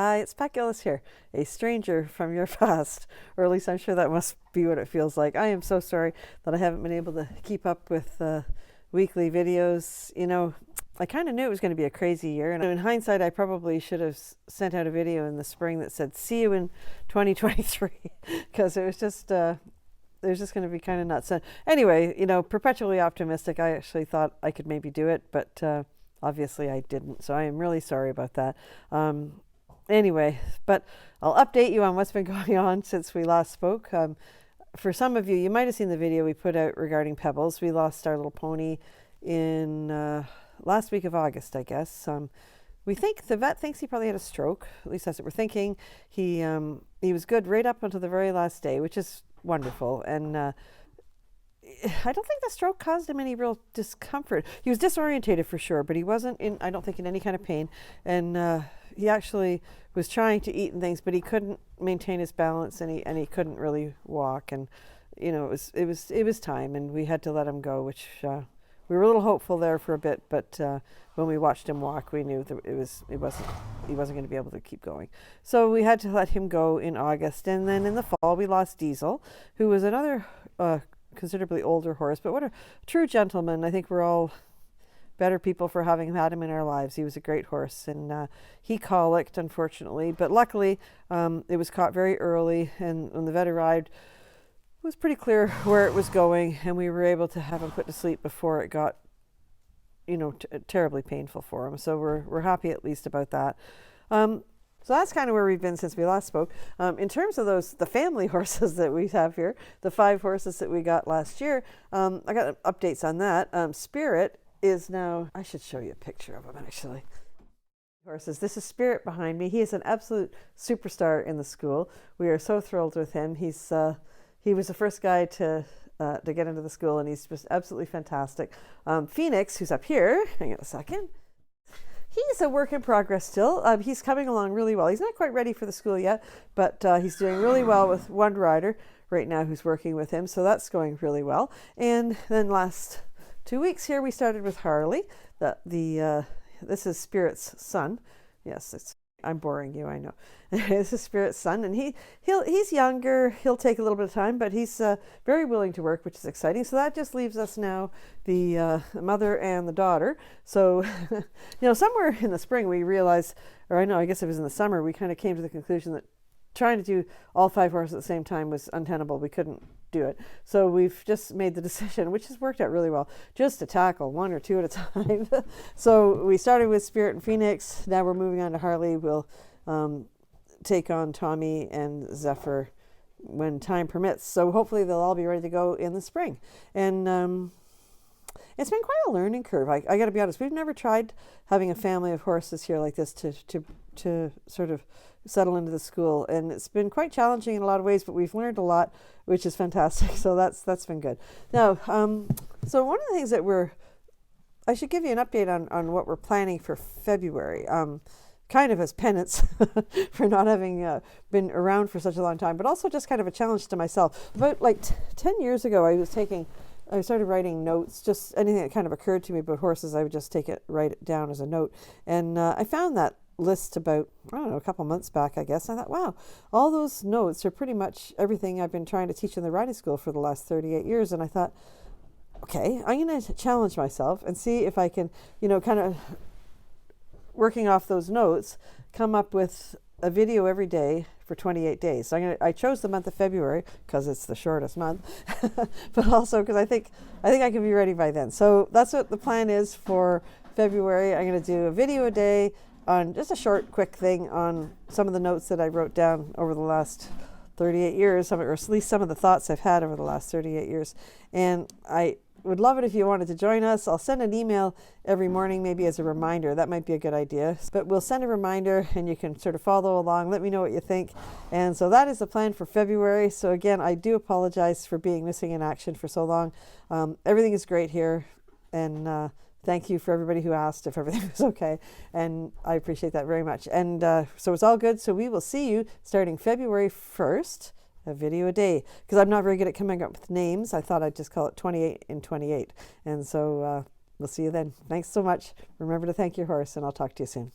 Hi, it's Pat Gillis here, a stranger from your past, or at least I'm sure that must be what it feels like. I am so sorry that I haven't been able to keep up with weekly videos. I kind of knew it was going to be a crazy year, and in hindsight, I probably should have sent out a video in the spring that said, "See you in 2023," because it was just going to be kind of nuts. So anyway, perpetually optimistic. I actually thought I could maybe do it, but obviously I didn't. So I am really sorry about that. Anyway, but I'll update you on what's been going on since we last spoke. For some of you, you might have seen the video we put out regarding Pebbles. We lost our little pony in last week of August, I guess. We think the vet thinks he probably had a stroke. At least that's what we're thinking. He was good right up until the very last day, which is wonderful. And I don't think the stroke caused him any real discomfort. He was disorientated for sure, but he wasn't I don't think, in any kind of pain. And he actually was trying to eat and things, but he couldn't maintain his balance, and he couldn't really walk. And it was time, and we had to let him go, which we were a little hopeful there for a bit. But when we watched him walk, we knew that he wasn't going to be able to keep going. So we had to let him go in August, and then in the fall we lost Diesel, who was another considerably older horse, but what a true gentleman. I think we're all better people for having had him in our lives. He was a great horse, and he colicked, unfortunately, but luckily it was caught very early, and when the vet arrived, it was pretty clear where it was going, and we were able to have him put to sleep before it got terribly painful for him. So we're happy at least about that. So that's kind of where we've been since we last spoke. In terms of the family horses that we have here, the 5 horses that we got last year, I got updates on that. Spirit is now, I should show you a picture of him actually. Horses. This is Spirit behind me. He is an absolute superstar in the school. We are so thrilled with him. He was the first guy to get into the school, and he's just absolutely fantastic. Phoenix, who's up here, hang on a second. He's a work in progress still. He's coming along really well. He's not quite ready for the school yet, but he's doing really well with one rider right now who's working with him, so that's going really well. And then last 2 weeks here, we started with Harley. This is Spirit's son. Yes, I'm boring you, I know. This is Spirit's son, and he's younger. He'll take a little bit of time, but he's very willing to work, which is exciting. So that just leaves us now, the mother and the daughter. So, somewhere in the spring we realized, I guess it was in the summer, we kind of came to the conclusion that trying to do all 5 horses at the same time was untenable. We couldn't do it. So we've just made the decision, which has worked out really well, just to tackle 1 or 2 at a time. So we started with Spirit and Phoenix. Now we're moving on to Harley. We'll take on Tommy and Zephyr when time permits. So hopefully they'll all be ready to go in the spring. And it's been quite a learning curve. I got to be honest. We've never tried having a family of horses here like this to sort of settle into the school, and it's been quite challenging in a lot of ways, but we've learned a lot, which is fantastic. So that's been good. Now, so one of the things that I should give you an update on what we're planning for February, kind of as penance for not having been around for such a long time, but also just kind of a challenge to myself. About 10 years ago, I started writing notes, just anything that kind of occurred to me about horses. I would just write it down as a note. And I found that list about, a couple months back, I guess. I thought, wow, all those notes are pretty much everything I've been trying to teach in the riding school for the last 38 years. And I thought, okay, I'm going to challenge myself and see if I can, kind of working off those notes, come up with a video every day for 28 days. So I chose the month of February because it's the shortest month, but also because I think I can be ready by then. So that's what the plan is for February. I'm going to do a video a day on just a short, quick thing on some of the notes that I wrote down over the last 38 years, or at least some of the thoughts I've had over the last 38 years. And I would love it if you wanted to join us. I'll send an email every morning, maybe as a reminder. That might be a good idea. But we'll send a reminder, and you can sort of follow along. Let me know what you think. And so that is the plan for February. So again, I do apologize for being missing in action for so long. Everything is great here. And thank you for everybody who asked if everything was okay. And I appreciate that very much. And so it's all good. So we will see you starting February 1st. A video a day, because I'm not very good at coming up with names. I thought I'd just call it 28 in 28. And so we'll see you then. Thanks so much. Remember to thank your horse, and I'll talk to you soon.